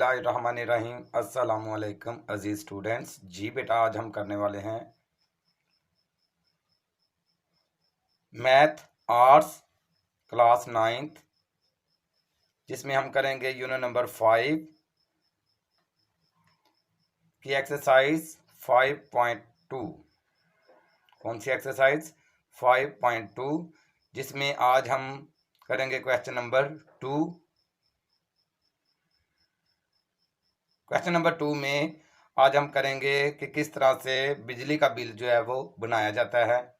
बिस्मिल्लाहिर्रहमानिर्रहीम। अस्सलामुअलैकुम अजीज स्टूडेंट्स। जी बेटा, आज हम करने वाले हैं मैथ आर्ट्स क्लास 9th, जिसमें हम करेंगे यूनिट नंबर 5 की एक्सरसाइज 5.2। कौन सी एक्सरसाइज? 5.2, जिसमें आज हम करेंगे क्वेश्चन नंबर 2। क्वेश्चन नंबर 2 में आज हम करेंगे कि किस तरह से बिजली का बिल जो है वो बनाया जाता है।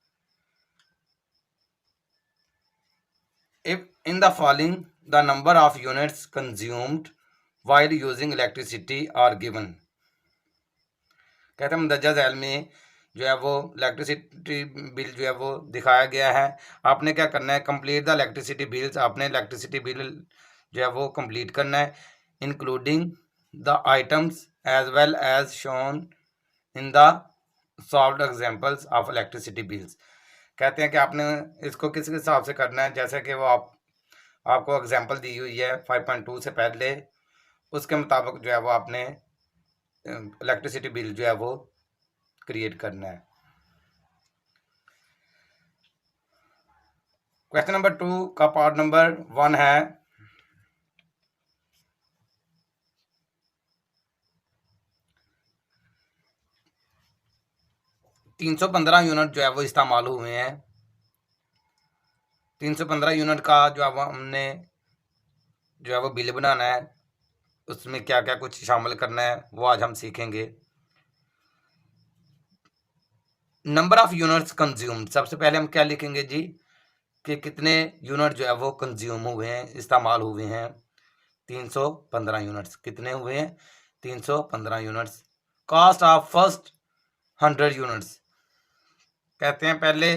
If in the following the number of units consumed while using electricity are given. कहते हैं मुंदरजा झैल में जो है वो इलेक्ट्रिसिटी बिल जो है वो दिखाया गया है। आपने क्या करना है? Complete the electricity bills. आपने इलेक्ट्रिसिटी बिल जो है वो कंप्लीट करना है, including the items as well as shown in the solved examples of electricity bills. कहते हैं कि आपने इसको किस हिसाब से करना है, जैसे कि वो आपको एग्जांपल दी हुई है 5.2 से पहले, उसके मुताबिक जो है वो आपने इलेक्ट्रिसिटी बिल जो है वो क्रिएट करना है। क्वेश्चन नंबर 2 का पार्ट नंबर 1 है 315 यूनिट जो है वो इस्तेमाल हुए हैं। 315 यूनिट का जो है वो हमने जो है वो बिल बनाना है, उसमें क्या क्या कुछ शामिल करना है वो आज हम सीखेंगे। नंबर ऑफ यूनिट्स कंज्यूम्ड, सबसे पहले हम क्या लिखेंगे जी कि कितने यूनिट जो है वो कंज्यूम हुए हैं, इस्तेमाल हुए हैं। 315 यूनिट्स कितने हुए हैं? 315 units. Cost of first 100 units, कहते हैं पहले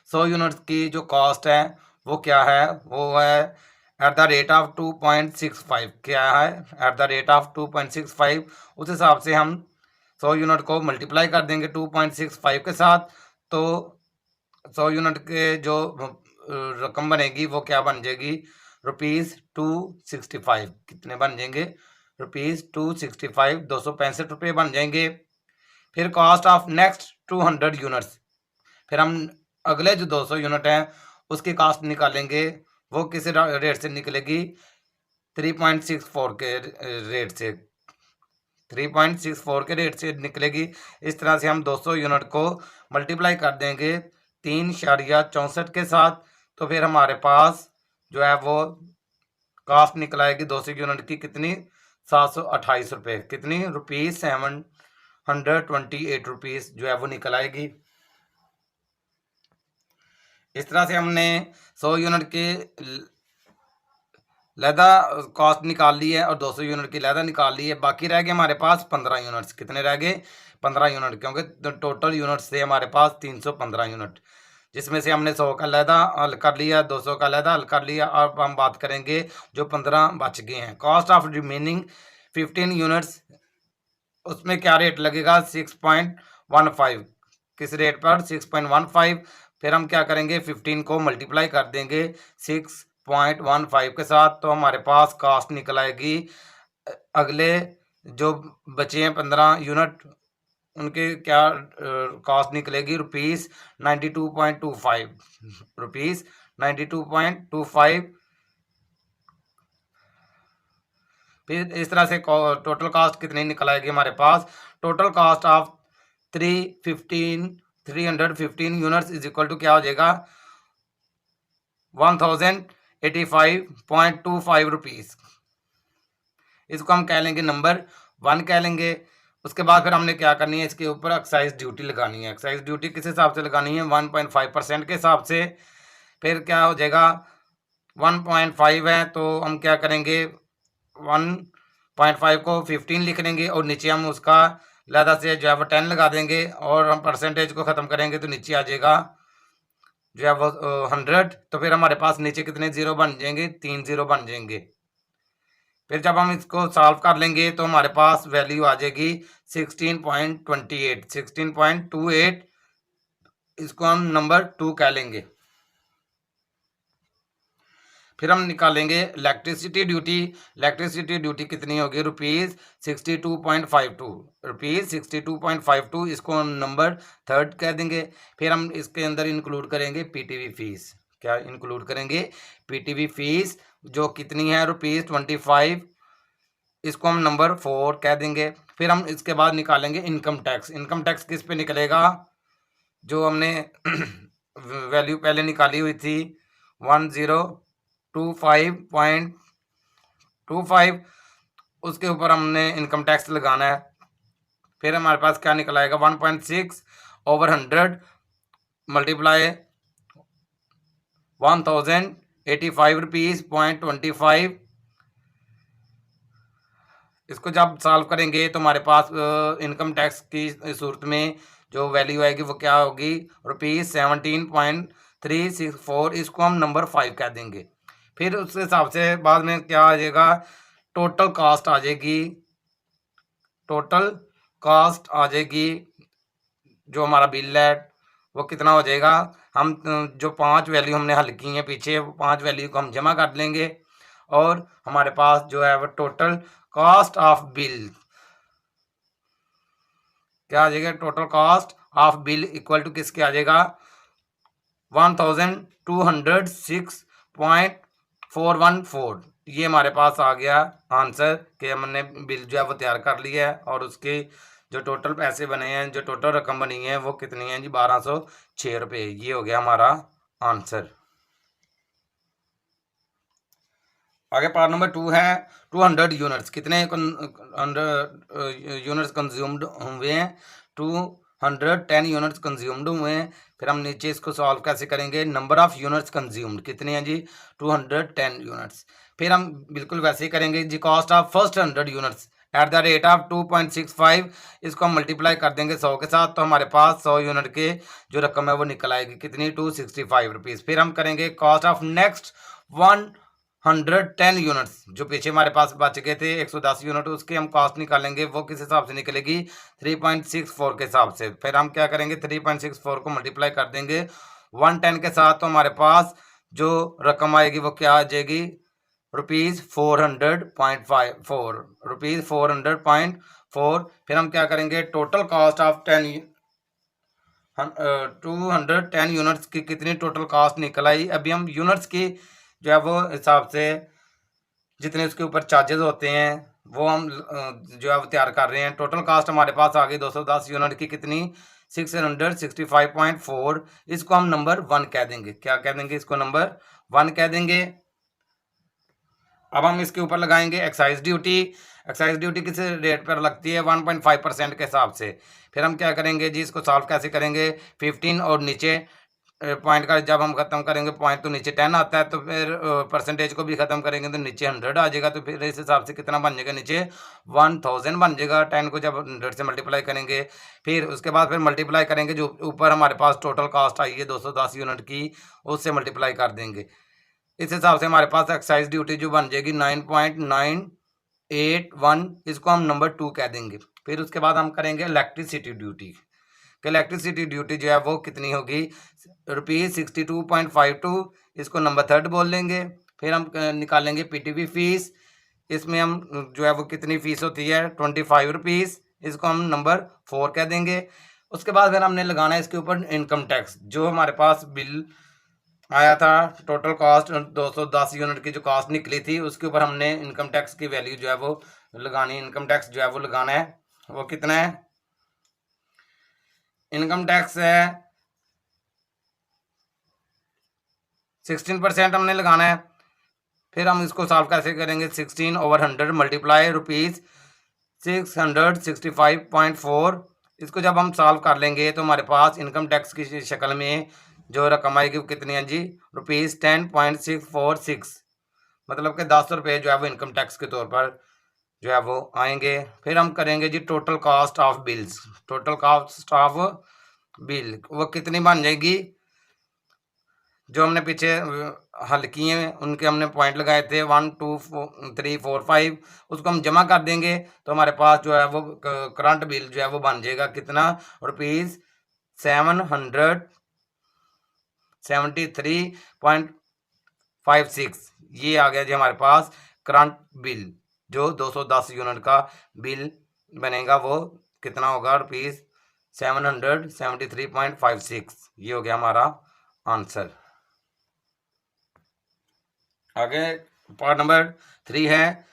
100 यूनिट्स की जो कॉस्ट है वो क्या है? वो है एट द रेट ऑफ 2.65। क्या है? Eight the rate of 2.65। उस हिसाब से हम 100 यूनिट को मल्टीप्लाई कर देंगे 2.65 के साथ, तो 100 यूनिट के जो रकम बनेगी वो क्या बन जाएगी? ₹265। कितने बन जाएंगे? ₹265, 265 रुपये बन जाएंगे। फिर कॉस्ट ऑफ नेक्स्ट 200 यूनिट्स, फिर हम अगले जो 200 यूनिट हैं उसकी कॉस्ट निकालेंगे। वो किस रेट से निकलेगी? 3.64 के रेट से, 3.64 के रेट से निकलेगी। इस तरह से हम 200 यूनिट को मल्टीप्लाई कर देंगे 3.64 के साथ, तो फिर हमारे पास जो है वो कॉस्ट निकल आएगी 200 यूनिट की कितनी? 728 रुपये। कितनी? ₹728 जो है वो निकल आएगी। इस तरह से हमने 100 यूनिट की लैदा कॉस्ट निकाल ली है और 200 यूनिट की लैदा निकाल ली है। बाकी रह गए हमारे पास 15 यूनिट्स। कितने रह गए? 15 यूनिट, क्योंकि टोटल यूनिट्स थे हमारे पास 315 यूनिट, जिसमें से हमने 100 का लैदा हल कर लिया, 200 का लैदा हल कर लिया। अब हम बात करेंगे जो 15 बच गए हैं। कॉस्ट ऑफ रिमेनिंग 15 यूनिट्स, उसमें क्या रेट लगेगा? 6.15। किस रेट पर? 6.15। फिर हम क्या करेंगे? 15 को मल्टीप्लाई कर देंगे 6.15 के साथ, तो हमारे पास कॉस्ट निकल आएगी। अगले जो बचे हैं 15 यूनिट, उनके क्या कॉस्ट निकलेगी? ₹92.25। ₹92.25। फिर इस तरह से टोटल कॉस्ट कितनी निकल आएगी हमारे पास? Total cost of 315 units is equal to क्या हो जाएगा? 1085.25 रुपीज़। इसको हम कह लेंगे नंबर 1 कह लेंगे। उसके बाद फिर हमने क्या करनी है? इसके ऊपर एक्साइज ड्यूटी लगानी है। एक्साइज ड्यूटी किस हिसाब से लगानी है? 1.5% के हिसाब से। फिर क्या हो जाएगा? 1.5 है तो हम क्या करेंगे? 1.5 को 15 लिख लेंगे और नीचे हम उसका लैदा से जो है वो 10 लगा देंगे और हम परसेंटेज को ख़त्म करेंगे तो नीचे आ जाएगा जो है वो 100। तो फिर हमारे पास नीचे कितने ज़ीरो बन जाएंगे? 3 ज़ीरो बन जाएंगे। फिर जब हम इसको सॉल्व कर लेंगे तो हमारे पास वैल्यू आ जाएगी 16.28। इसको हम नंबर 2 कह लेंगे। फिर हम निकालेंगे इलेक्ट्रिसिटी ड्यूटी। इलेक्ट्रिसिटी ड्यूटी कितनी होगी? ₹62.52, ₹62.52। इसको हम नंबर थर्ड कह देंगे। फिर हम इसके अंदर इंक्लूड करेंगे पीटीवी फीस। क्या इंक्लूड करेंगे? पीटीवी फीस, जो कितनी है? ₹25। इसको हम नंबर फोर कह देंगे। फिर हम इसके बाद निकालेंगे इनकम टैक्स। इनकम टैक्स किस पे निकलेगा? जो हमने वैल्यू पहले निकाली हुई थी 1025.25, उसके ऊपर हमने इनकम टैक्स लगाना है। फिर हमारे पास क्या निकल आएगा? 1.6/100 मल्टीप्लाई 1085 रुपीज़.25। इसको जब सॉल्व करेंगे तो हमारे पास इनकम टैक्स की सूरत में जो वैल्यू आएगी वो क्या होगी? ₹17.364। इसको हम नंबर 5 कह देंगे। फिर उस हिसाब से बाद में क्या आ जाएगा? टोटल कास्ट आ जाएगी। टोटल कास्ट आ जाएगी, जो हमारा बिल है वो कितना हो जाएगा? हम जो 5 वैल्यू हमने हल की हैं पीछे, वो 5 वैल्यू को हम जमा कर लेंगे और हमारे पास जो है वो टोटल कॉस्ट ऑफ बिल क्या आ जाएगा? Total cost of bill equal to किसके आ जाएगा? 1206.414। ये हमारे पास आ गया आंसर कि हमने बिल जो है वो तैयार कर लिया है और उसके जो टोटल पैसे बने हैं, जो टोटल रकम बनी है वो कितनी है जी? 1206 रुपये। ये हो गया हमारा आंसर। आगे पार्ट नंबर 2 है 200 यूनिट्स। कितने यूनिट्स कंज्यूम्ड हुए हैं? 210 यूनिट्स कंज्यूम्ड हुए हैं। फिर हम नीचे इसको सॉल्व कैसे करेंगे? नंबर ऑफ यूनिट्स कंज्यूम्ड कितने हैं जी? 210 यूनिट्स। फिर हम बिल्कुल वैसे ही करेंगे जी। Cost of first 100 units at the rate of 2.65, इसको हम मल्टीप्लाई कर देंगे 100 के साथ, तो हमारे पास 100 यूनिट के जो रकम है वो निकल आएगी। कितनी? 265 रुपीज़। फिर हम करेंगे कॉस्ट ऑफ नेक्स्ट 110 यूनिट्स, जो पीछे हमारे पास बच गए थे 110 यूनिट, उसके हम कॉस्ट निकालेंगे। वो किस हिसाब से निकलेगी? 3.64 के हिसाब से। फिर हम क्या करेंगे? 3.64 को मल्टीप्लाई कर देंगे 110 के साथ, तो हमारे पास जो रकम आएगी वो क्या आ जाएगी? ₹400.4, ₹400.4। फिर हम क्या करेंगे? टोटल कॉस्ट ऑफ 210 यूनिट्स की कितनी टोटल कॉस्ट निकल आई? अभी हम यूनिट्स की जो है वो हिसाब से जितने उसके ऊपर चार्जेस होते हैं वो हम जो है वो तैयार कर रहे हैं। टोटल कास्ट हमारे पास आ गई 210 यूनिट की कितनी? 665.4। इसको हम नंबर 1 कह देंगे। क्या कह देंगे? इसको नंबर 1 कह देंगे। अब हम इसके ऊपर लगाएंगे एक्साइज ड्यूटी। एक्साइज ड्यूटी किस रेट पर लगती है? 1.5% के हिसाब से। फिर हम क्या करेंगे जी? इसको सॉल्व कैसे करेंगे? 15 और नीचे पॉइंट का जब हम खत्म करेंगे पॉइंट तो नीचे 10 आता है, तो फिर परसेंटेज को भी खत्म करेंगे तो नीचे 100 आ जाएगा। तो फिर इस हिसाब से कितना बन जाएगा? नीचे 1000 बन जाएगा। 10 को जब 100 से मल्टीप्लाई करेंगे, फिर उसके बाद फिर मल्टीप्लाई करेंगे जो ऊपर हमारे पास टोटल कास्ट आई है 210 यूनिट की, उससे मल्टीप्लाई कर देंगे। इस हिसाब से हमारे पास एक्साइज ड्यूटी जो बन जाएगी 9.981। इसको हम नंबर 2 कह देंगे। फिर उसके बाद हम करेंगे इलेक्ट्रिसिटी ड्यूटी। कि इलेक्ट्रिसिटी ड्यूटी जो है वो कितनी होगी? ₹62.52। इसको नंबर थर्ड बोल लेंगे। फिर हम निकालेंगे पीटीवी फीस। इसमें हम जो है वो कितनी फ़ीस होती है? 25 रुपीज़। इसको हम नंबर 4 कह देंगे। उसके बाद फिर हमने लगाना है इसके ऊपर इनकम टैक्स। जो हमारे पास बिल आया था टोटल कॉस्ट 210 यूनिट की जो कॉस्ट निकली थी, उसके ऊपर हमने इनकम टैक्स की वैल्यू जो है वो लगानी। इनकम टैक्स जो है वो लगाना है। वो कितना है? इनकम टैक्स है 16% हमने लगाना है। फिर हम इसको सॉल्व कैसे करेंगे? 16/100 मल्टीप्लाई ₹665.4। इसको जब हम सॉल्व कर लेंगे तो हमारे पास इनकम टैक्स की शक्ल में जो रकम आएगी वो कितनी है जी? ₹10.646। मतलब कि 10 रुपये जो है वो इनकम टैक्स के तौर पर जो है वो आएंगे। फिर हम करेंगे जी total cost of bills. Total cost of bill वो कितनी बन जाएगी? जो हमने पीछे हल किए हैं उनके हमने पॉइंट लगाए थे 1 2 3 4 5, उसको हम जमा कर देंगे तो हमारे पास जो है वो करंट बिल जो है वो बन जाएगा कितना? ₹773.56। ये आ गया जी हमारे पास करंट बिल। जो 210 यूनिट का बिल बनेगा वो कितना होगा, रुपीज़ 773.56। ये हो गया हमारा आंसर। आगे पार्ट नंबर 3 है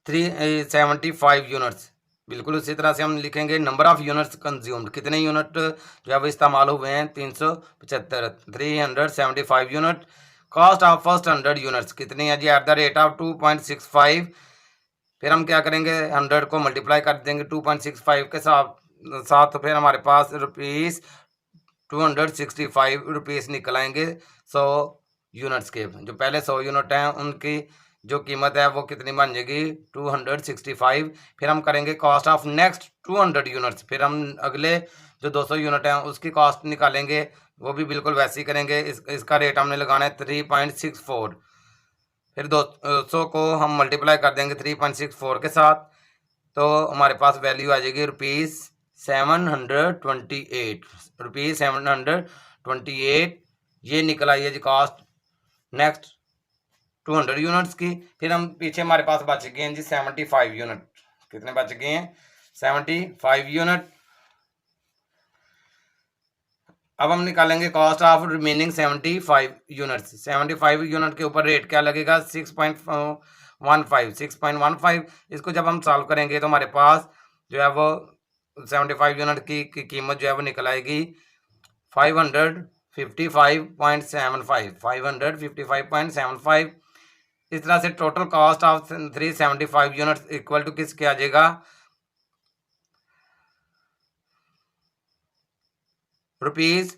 375 यूनिट्स। बिल्कुल उसी तरह से हम लिखेंगे नंबर ऑफ यूनिट्स कंज्यूम्ड, कितने यूनिट जो है वो इस्तेमाल हुए हैं, 375। 375 unit. Cost of first 100 units कितनी है जी, एट द रेट ऑफ 2.65। फिर हम क्या करेंगे, 100 को मल्टीप्लाई कर देंगे 2.65 के साथ साथ फिर हमारे पास रुपीज़ 265 निकल आएंगे 100 यूनिट्स के। जो पहले 100 यूनिट हैं उनकी जो कीमत है वो कितनी बन जाएगी, 265। फिर हम करेंगे कॉस्ट ऑफ नेक्स्ट 200 यूनिट्स। फिर हम अगले जो 200 यूनिट हैं उसकी कॉस्ट निकालेंगे, वो भी बिल्कुल वैसे ही करेंगे। इसका रेट हमने लगाना है 3.64। फिर 200 को हम मल्टीप्लाई कर देंगे 3.64 के साथ, तो हमारे पास वैल्यू आ जाएगी रुपीज़ 728। रुपीज़ 728 ये निकल आई है जी कॉस्ट नेक्स्ट 200 यूनिट्स की। फिर हम पीछे हमारे पास बच गए हैं जी 75 यूनिट। कितने बच गए हैं, 75 यूनिट। अब हम निकालेंगे cost of remaining 75 units. 75 unit के ऊपर रेट क्या लगेगा, 6.15। 6.15 इसको जब हम सॉल्व करेंगे तो हमारे पास जो है वो 75 यूनिट की कीमत जो है वो निकल आएगी 555.75। 555.75। इस तरह से total cost of 375 units equal to किसके आ जाएगा, रुपीज़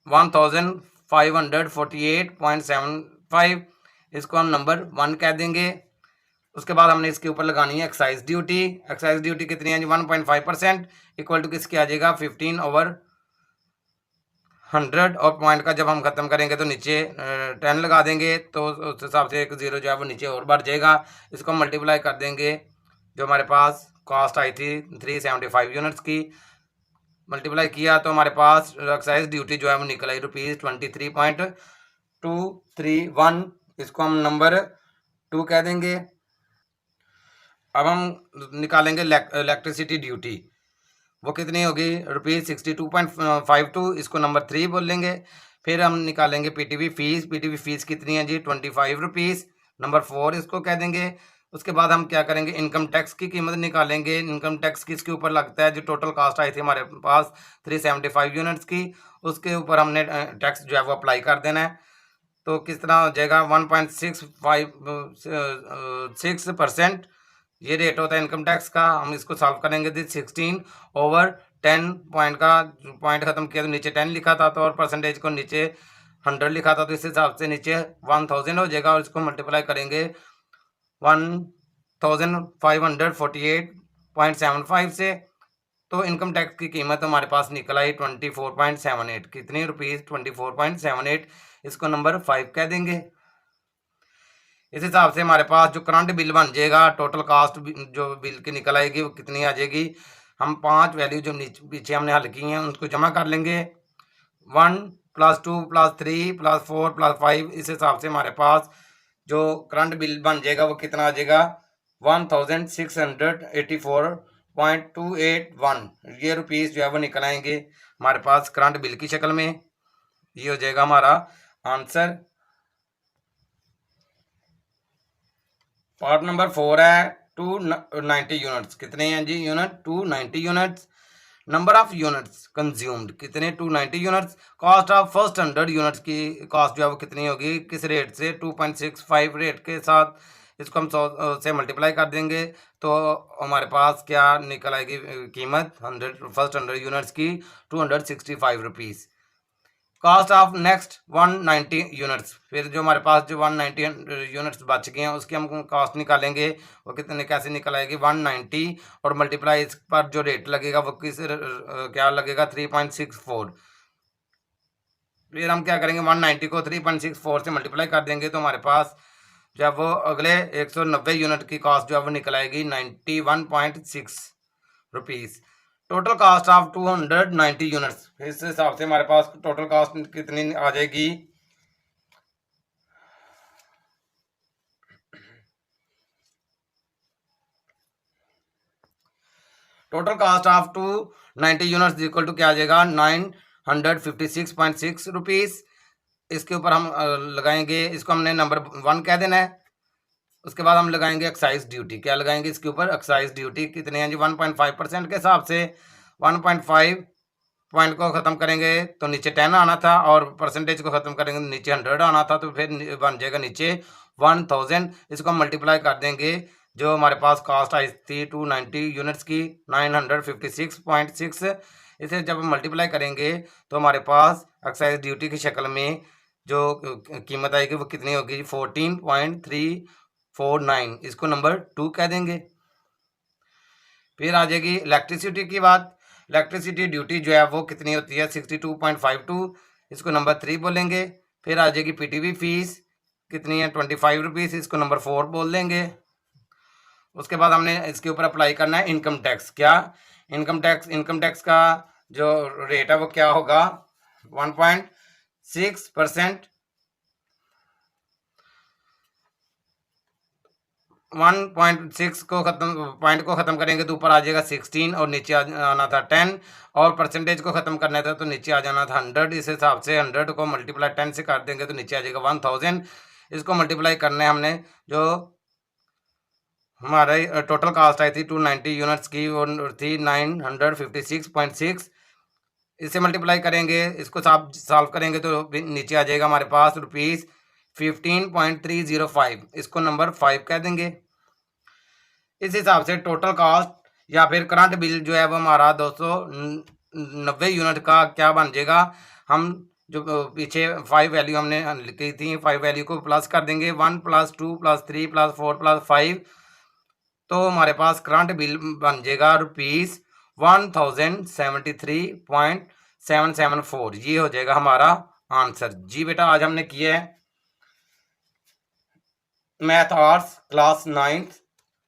1548.75। इसको हम नंबर 1 कह देंगे। उसके बाद हमने इसके ऊपर लगानी है एक्साइज ड्यूटी। एक्साइज ड्यूटी कितनी है जी, 1.5% इक्वल टू किसके आ जाएगा, 15/100। और पॉइंट का जब हम ख़त्म करेंगे तो नीचे 10 लगा देंगे, तो उस हिसाब से एक ज़ीरो जो है वो नीचे और बढ़ जाएगा। इसको मल्टीप्लाई कर देंगे, जो हमारे पास कॉस्ट आई थी 375 यूनिट्स की, मल्टीप्लाई किया तो हमारे पास एक्साइज ड्यूटी जो है वो निकल आई रुपीज़ 23.231। इसको हम नंबर 2 कह देंगे। अब हम निकालेंगे इलेक्ट्रिसिटी ड्यूटी, वो कितनी होगी, रुपीज़ 62.52। इसको नंबर 3 बोल लेंगे। फिर हम निकालेंगे पीटीवी फीस। पीटीवी फीस कितनी है जी, 25 रुपीज़। नंबर 4 इसको कह देंगे। उसके बाद हम क्या करेंगे, इनकम टैक्स की कीमत निकालेंगे। इनकम टैक्स किसके ऊपर लगता है, जो टोटल कॉस्ट आई थी हमारे पास 375 यूनिट्स की, उसके ऊपर हमने टैक्स जो है वो अप्लाई कर देना है। तो किस तरह हो जाएगा, 1.65 ये रेट होता है इनकम टैक्स का। हम इसको सॉल्व करेंगे, 16/10 पॉइंट का पॉइंट ख़त्म किया तो नीचे 10 लिखा था, तो और परसेंटेज को नीचे 100 लिखा था, तो इस हिसाब से नीचे 1000 हो जाएगा। और इसको मल्टीप्लाई करेंगे 1548.75 से, तो इनकम टैक्स की कीमत हमारे पास निकल आई 24.78। कितनी रुपीज़, 24.78। इसको नंबर 5 कह देंगे। इस हिसाब से हमारे पास जो करंट बिल बन जाएगा, टोटल कास्ट जो बिल की निकल आएगी वो कितनी आ जाएगी। हम 5 वैल्यू जो नीचे पीछे हमने हल की हैं उनको जमा कर लेंगे, 1 + 2 + 3 + 4 + 5। इस हिसाब से हमारे पास जो करंट बिल बन जाएगा वो कितना आ जाएगा, 1684.281। ये रुपीज़ जो है वो निकल आएंगे हमारे पास करंट बिल की शक्ल में। ये हो जाएगा हमारा आंसर। पार्ट नंबर 4 है 290 यूनिट्स। कितने हैं जी unit, 290 units. Number of units consumed कितने, 290 units. Cost of first 100 units की कॉस्ट जो है वो कितनी होगी, किस रेट से, 2.65 रेट के साथ। इसको हम 100 से मल्टीप्लाई कर देंगे तो हमारे पास क्या निकल आएगी कीमत, 100 फर्स्ट 100 यूनिट्स की 265 rupees. Cost of next 190 units. फिर जो हमारे पास जो 190 यूनिट्स बच गए हैं उसकी हम कॉस्ट निकालेंगे, वो कितने कैसे निकल आएगी, 190 और मल्टीप्लाई इस पर जो रेट लगेगा वो किस क्या लगेगा, 3.64। फिर हम क्या करेंगे, 190 को 3.64 से मल्टीप्लाई कर देंगे तो हमारे पास जो है वो अगले 190 यूनिट की कॉस्ट जो है वो निकल आएगी 91.6 rupees. Total cost of 290 units. इस हिसाब से हमारे पास टोटल कास्ट कितनी आ जाएगी, total cost of 290 units equal to क्या आ जाएगा 956.6 रुपीज़। इसके ऊपर हम लगाएंगे, इसको हमने नंबर 1 कह देना है। उसके बाद हम लगाएंगे एक्साइज ड्यूटी। क्या लगाएंगे इसके ऊपर? एक्साइज ड्यूटी कितने हैं जी 1.5% के हिसाब से 1.5 पॉइंट को ख़त्म करेंगे तो नीचे 10 आना था, और परसेंटेज को ख़त्म करेंगे तो नीचे 100 आना था, तो फिर बन जाएगा नीचे 1000। इसको हम मल्टीप्लाई कर देंगे, जो हमारे पास कास्ट आई थी 290 यूनिट्स की 956.6। इसे जब हम मल्टीप्लाई करेंगे तो हमारे पास एक्साइज ड्यूटी की शक्ल में जो कीमत आएगी वो कितनी होगी 14.349। इसको नंबर 2 कह देंगे। फिर आ जाएगी इलेक्ट्रिसिटी की बात। इलेक्ट्रिसिटी ड्यूटी जो है वो कितनी होती है 62.52। इसको नंबर 3 बोलेंगे। फिर आ जाएगी पीटीवी फीस कितनी है 25 रुपीज़। इसको नंबर 4 बोल देंगे। उसके बाद हमने इसके ऊपर अप्लाई करना है इनकम टैक्स। क्या इनकम टैक्स का जो रेट है वो क्या होगा 1.6%। 1.6 को ख़त्म करेंगे तो ऊपर आ जाएगा 16 और नीचे आना था 10, और परसेंटेज को ख़त्म करना था तो नीचे आ जाना था 100। इस हिसाब से 100 को मल्टीप्लाई 10 से कर देंगे तो नीचे आ जाएगा 1000। इसको मल्टीप्लाई करना है हमने, जो हमारे टोटल कास्ट आई थी 290 यूनिट्स की वो थी 956.6। इससे मल्टीप्लाई करेंगे, इसको सॉल्व करेंगे तो नीचे आ जाएगा हमारे पास रुपीज़ 15.305। इसको नंबर 5 कह देंगे। इस हिसाब से टोटल कास्ट या फिर करंट बिल जो है वो हमारा 290 यूनिट का क्या बन जाएगा। हम जो पीछे 5 वैल्यू हमने लिखी थी, 5 वैल्यू को प्लस कर देंगे 1 + 2 + 3 + 4 + 5, तो हमारे पास करंट बिल बन जाएगा रुपीज़ 1073.774। ये हो जाएगा हमारा आंसर। जी बेटा, आज हमने किया है math arts class 9th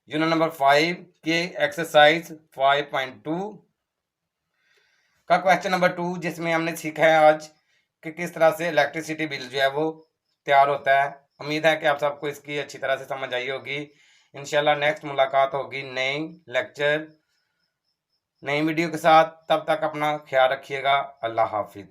unit number 5 के एक्सरसाइज 5.2 का क्वेश्चन नंबर 2, जिसमें हमने सीखा है आज कि किस तरह से इलेक्ट्रिसिटी बिल जो है वो तैयार होता है। उम्मीद है कि आप सबको इसकी अच्छी तरह से समझ आई होगी। इंशाल्लाह नेक्स्ट मुलाकात होगी नई लेक्चर नई वीडियो के साथ। तब तक अपना ख्याल रखिएगा। अल्लाह हाफिज़।